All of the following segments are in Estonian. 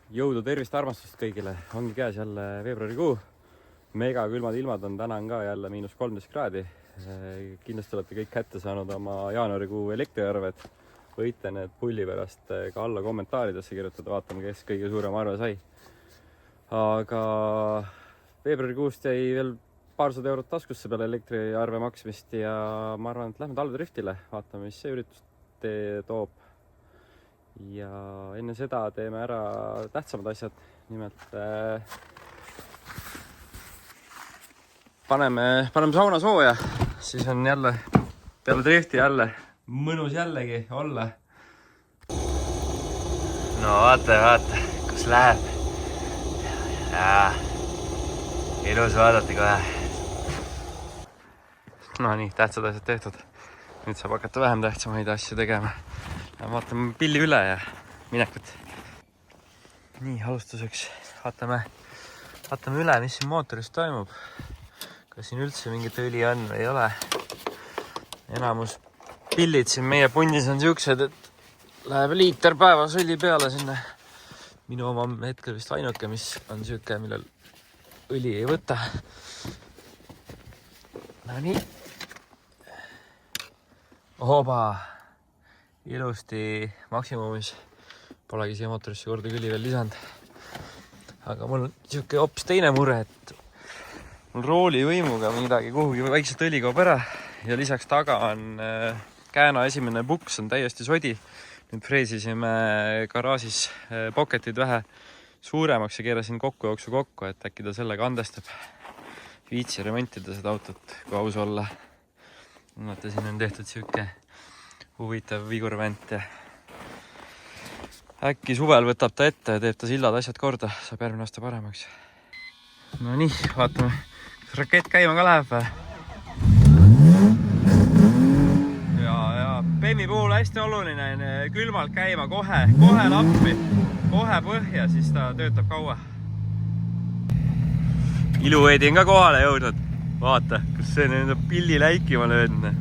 Jõudu, tervist, armastust kõigile. Ongi käes jälle veebruarikuu. Mega külmad ilmad on, täna on ka jälle -13 kraadi. Kindlasti olete kõik kätte saanud oma jaanuarikuu elektriarved. Võite need pulli pärast ka alla kommentaaridesse kirjutada, vaatame, kes kõige suurem arve sai. Aga veebruarikuust jäi veel paarsada eurot taskusse peale elektriarve maksmist ja ma arvan, et lähme talvedriftile. Vaatame, mis see üritus toob. Ja enne seda teeme ära tähtsamad asjad. Nimelt paneme sauna sooja, siis on jälle peale drifti jälle mõnus jällegi olla. No vaata, kus läheb. Ja, ilus vaadata kohe. No nii, tähtsad asjad tehtud. Nüüd saab hakata vähem tähtsamaid asju tegema. Vaatame pilli üle ja minekut. Nii, alustuseks vaatame üle, mis siin mootoris toimub. Kas siin üldse mingit õli on või ei ole. Enamus pillid siin meie pundis on siuksed, et läheb liiter päevas õli peale sinna. Minu oma hetkel vist ainuke, mis on siuke, millel õli ei võta. No nii. Oba! Ilusti maksimumis. Polegi siia mootorisse kordagi õli veel lisanud. Aga mul on siuke hoopis teine mure, et mul rooli võimuga midagi kuhugi väikselt õli kaob ära. Ja lisaks taga on kääna esimene buks on täiesti sodi. Nüüd freesisime garaažis pocketid vähe suuremaks ja keerasin kokkujooksu kokku, et äkki ta sellega andestab. Viitsi remontida seda autot, kui aus olla. Vaata, siin on tehtud siuke huvitav vigurvent ja äkki suvel võtab ta ette ja teeb ta sillad asjad korda, saab järgmine aasta paremaks. No nii, vaatame, kas rakett käima ka läheb. Ja Bemmi puhul hästi oluline külmalt käima kohe lappi, kohe põhja, siis ta töötab kaua. Iluveedi on ka kohale jõudnud. Vaata, kus see nende pilli läikima löödne.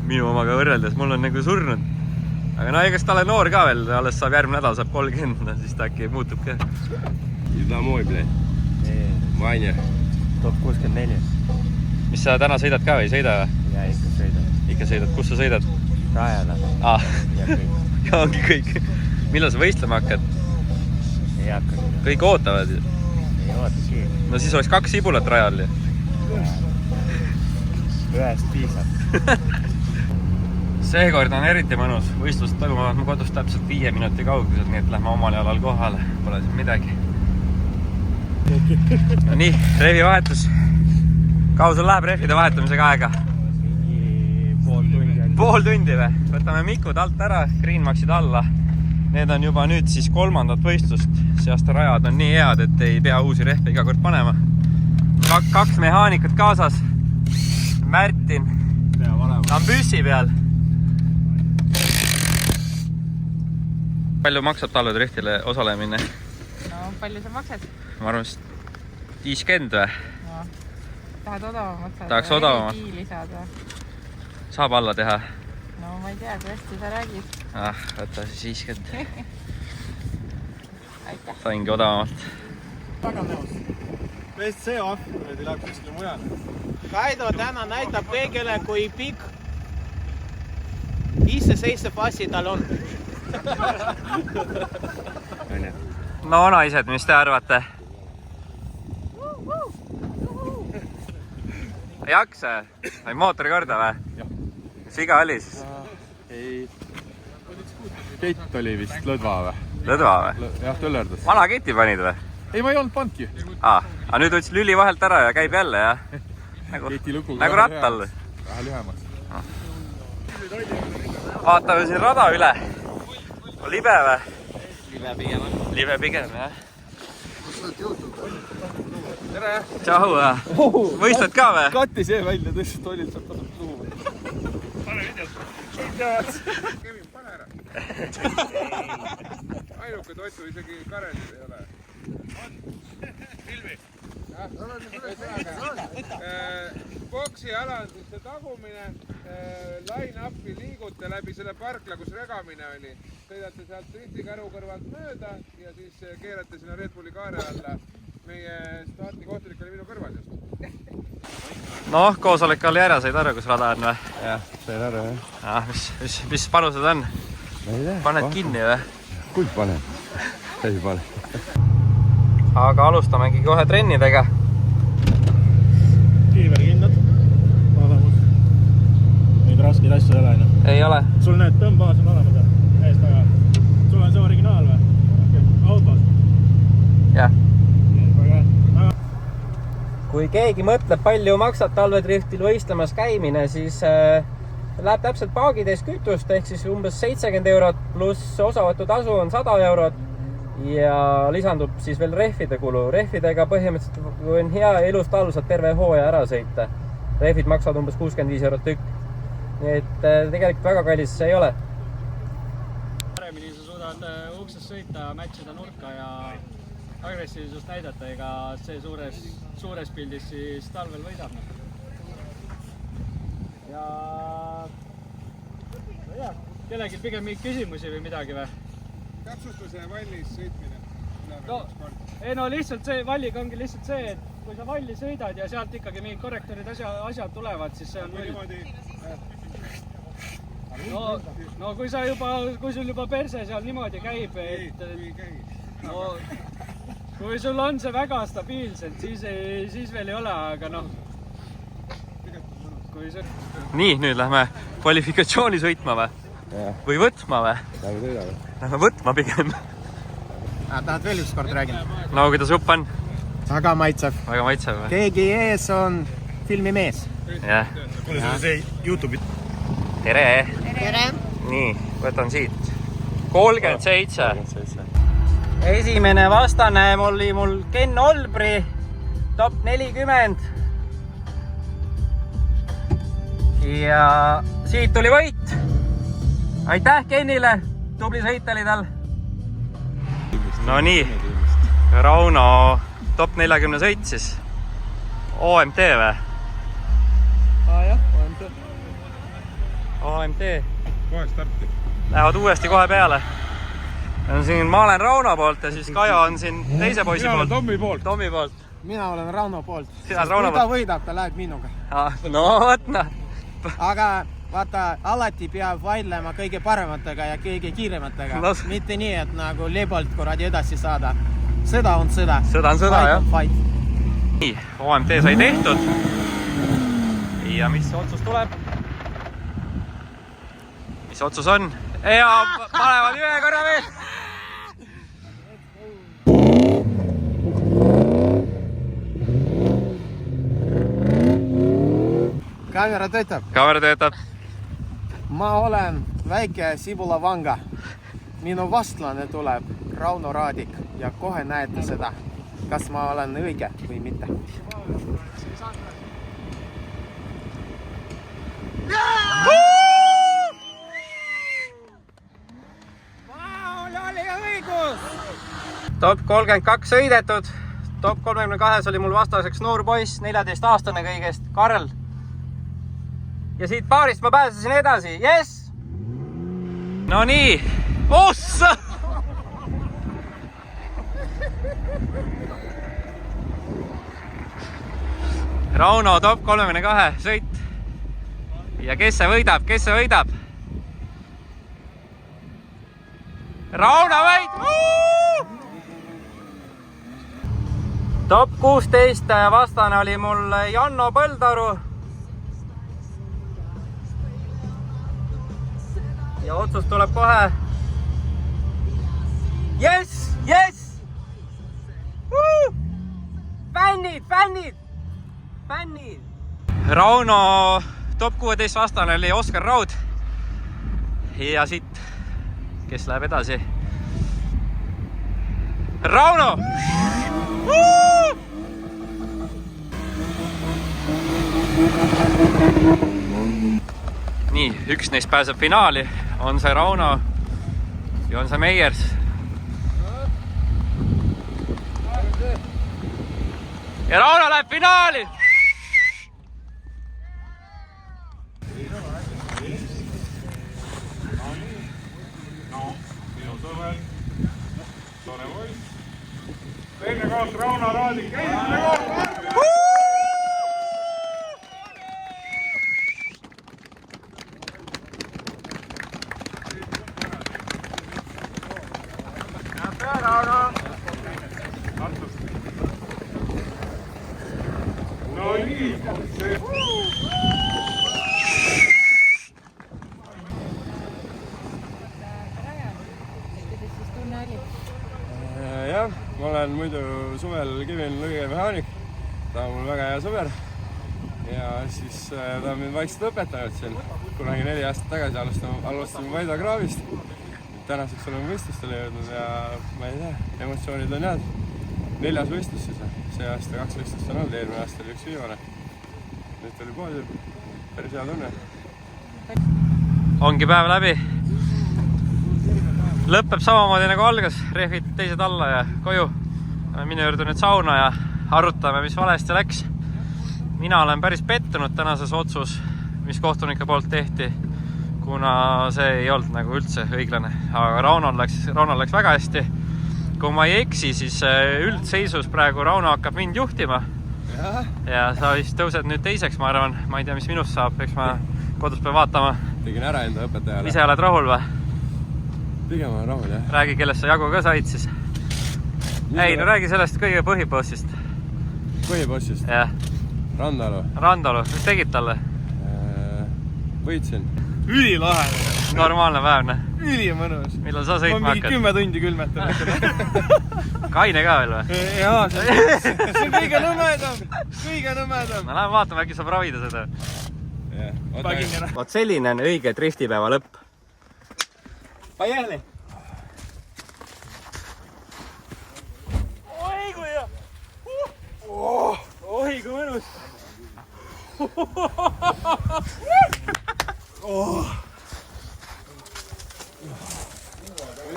Minu omaga võrreldes, mul on nagu surnud. Aga no egas ta ole noor ka veel, alles saab järgmine nädal, saab 30, siis ta äkki muutub ka. Домой, блядь. Vanja. Top 64. Mis sa täna sõidad ka või ei sõida või? Ja ikka sõidad. Ikka sõidad, kus sa sõidad? Rajale. Ja kõik. Ja ongi kõik. Millal sa võistlema hakkad? Ei hakka. Kõik ootavad ju. Ei ootaki. No siis oleks 2 sibulat rajal ju. Ühest piisab. Seekord on eriti mõnus. Võistlust toimuvad mu kodust täpselt 5 minuti kaugused, nii et lähme omal jalal kohale. Pole siin midagi. No nii, rehvi vahetus. Kaua sul läheb rehvide vahetamisega aega? Pool tundi või? Võtame mikud alt ära, greenmaxid alla. Need on juba nüüd siis 3. võistlust. See aasta rajad on nii head, et ei pea uusi rehve iga kord panema. 2 mehaanikut kaasas. Märtin. Ta on püssi peal. Palju maksab talvedriftile osalemine? No, palju sa maksad? Ma arvan, 50 või? No, tahad odavamat saada? Tahaks odavamat. Kiili saada? Saab alla teha? No, ma ei tea, kui hästi sa räägid. Võta siis 50. Aitäh. Saingi odavamalt. Väga nõus. Vest see off, et ei läheb kuskile mujale. Kaido täna näitab kõigile, kui pikk iseseisev asi tal on. No naised, mis te arvate? Ei jaksa? Sai mootori korda või? Mis viga oli siis? Ei. Kett oli vist lõdva või? Lõdva või? Jah, töllerdas. Vana keti panid või? Ei, ma ei olnud panki. Aga nüüd võtsid lüli vahelt ära ja käib jälle, jah? Nagu rattal. Vähe lühemaks. Vaatame siin rada üle. Libe või? Libe pigem on. Libe pigem, jah. Kus sa oled jõutud? Tere! Tšau, võistled ka või? Kati see välja, tõesti tollilt saab tasub lugu. Pane videot. Kevin, pane ära. Ainuke toitu isegi Karenil ei ole. Silvi. Boksi ala on siis see tagumine line-up'i liigute läbi selle parkla, kus regamine oli. Sõidate sealt driftikäru kõrvalt mööda ja siis keerate sinna Red Bulli kaare alla. Meie staati kohtunik oli minu kõrval just. Noh, koosolek oli ära, said aru, kus rada on või? jah, sain aru jah. Mis panused on? Paned kinni või? Kuid panen? Ei pane. Aga alustamegi kohe trennidega. Kiiverkindad. Olemus. Neid raskeid asju ei ole aina. Ei ole? Sul need tõmbaas on olemas ees taga. Sul on see originaal või? Autos? Jah. Väga. Kui keegi mõtleb, palju maksab talvedriftil võistlemas käimine, siis läheb täpselt paagitäis kütust ehk siis umbes 70 eurot pluss osavõtutasu on 100 eurot ja lisandub siis veel rehvide kulu. Rehvidega põhimõtteliselt, kui on hea ilus talv, saad terve hooaja ära sõita. Rehvid maksavad umbes 65 eurot tükk. Nii et tegelikult väga kallis see ei ole. Paremini sa suudad uksest sõita, matchida nurka ja agressiivsust näidata, ega see suures pildis siis talvel võidab. Ja kellegi pigem mingeid küsimusi või midagi või? Täpsustuse vallis sõitmine. No lihtsalt see valliga ongi lihtsalt see, et kui sa valli sõidad ja sealt ikkagi mingid korrektorid asjad tulevad, siis see on no kui sul juba perse seal niimoodi käib, et kui sul on see väga stabiilselt, siis veel ei ole, aga noh. Nii, nüüd lähme kvalifikatsiooni sõitma või? Või võtma või? Lähme võtma pigem. Tahad veel üks kord räägin? No kuidas jupp on? Väga maitsev. Väga maitsev või? Keegi ees on filmimees. Jah. Kuule, sul on see YouTube'i. Tere! Tere! Nii, võtan siit. 37. Esimene vastane oli mul Ken Olbri, top 40. Ja siit tuli võit. Aitäh Kenile, tubli sõit oli tal. No nii, Rauno top 40 sõit siis. OMT või? Jah, OMT. OMT. Kohe starti. Lähevad uuesti kohe peale. Ma olen Rauno poolt ja siis Kajo on siin teise poisi poolt. Tommi poolt. Mina olen Rauno poolt. Sina oled Rauno poolt. Kui ta võidab, ta läheb minuga. No võt noh. Aga vaata, alati peab vaidlema kõige parematega ja kõige kiirematega. No. Mitte nii, et nagu lebalt kuradi edasi saada. Sõda on sõda. Sõda on sõda, jah. Fight. Nii, OMT sai tehtud. Ja mis otsus tuleb? Mis otsus on? Ja panevad ühe korra veel. Kaamera töötab. Kaamera töötab. Ma olen väike Sibulavanga. Minu vastlane tuleb Rauno Raadik ja kohe näete seda, kas ma olen õige või mitte. Mul oli õigus! Top 32 sõidetud. Top 32 oli mul vastaseks noor poiss, 14-aastane kõigest, Karl. Ja siit paarist ma pääsesin edasi. Yes! No nii. Ossa! Rauno top 32 sõit. Ja kes see võidab? Kes see võidab? Rauno võit! Top 16 vastane oli mul Janno Põldaru. Ja otsus tuleb kohe. Yes! Yes! Fännid! Rauno top 16 vastane oli Oskar Raud. Ja siit, kes läheb edasi? Rauno! Nii, üks neist pääseb finaali. On see Rauno ja on see Meiers. Ja Rauno läheb finaali! Suvel. Tore poiss. Teine koht Rauno Raadik, esimene koht! No nii, kuidas siis tunne oli? jah, ma olen muidu suvel Kevin lõigemehaanik, ta on mul väga hea sõber ja siis ta on mind vaikselt õpetanud siin. Kunagi 4 aastat tagasi alustasime Vaida kraavist. Tänaseks oleme võistlustele jõudnud ja ma ei tea, emotsioonid on head. 4. võistlus siis, see aasta 2 võistlust on olnud, eelmine aasta oli 1 viimane. Nüüd oli poodium, päris hea tunne. Ongi päev läbi. Lõpeb samamoodi nagu algas, rehvid teised alla ja koju. Minu juurde nüüd sauna ja arutame, mis valesti läks. Mina olen päris pettunud tänases otsus, mis kohtunike poolt tehti, kuna see ei olnud nagu üldse õiglane. Aga Raunol läks väga hästi. Kui ma ei eksi, siis üldseisus praegu Rauno hakkab mind juhtima. Ja sa vist tõused nüüd teiseks, ma arvan. Ma ei tea, mis minust saab, eks ma kodus pean vaatama. Tegin ära enda õpetajale. Ise oled rahul või? Pigem olen rahul, jah. Räägi, kellest sa jagu ka said siis. Ei, no räägi sellest kõige põhibossist. Põhibossist? Jah. Randalu. Randalu, mis tegid talle? Võitsin. Ülilahe. Normaalne päevne. Ülimõnus. Millal sa sõitma hakkad? 10 tundi külmetanud. Kaine ka veel või? Jaa, see on kõige nõmedam. Kõige nõmedam. No lähen vaatame, äkki saab ravida seda. Pagin ära. Vot selline on õige driftipäeva lõpp. Поехали. Oi kui hea! Oi kui mõnus!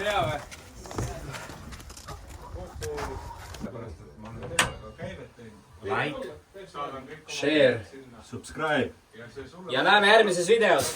hea või? Like, share, subscribe ja näeme järgmises videos.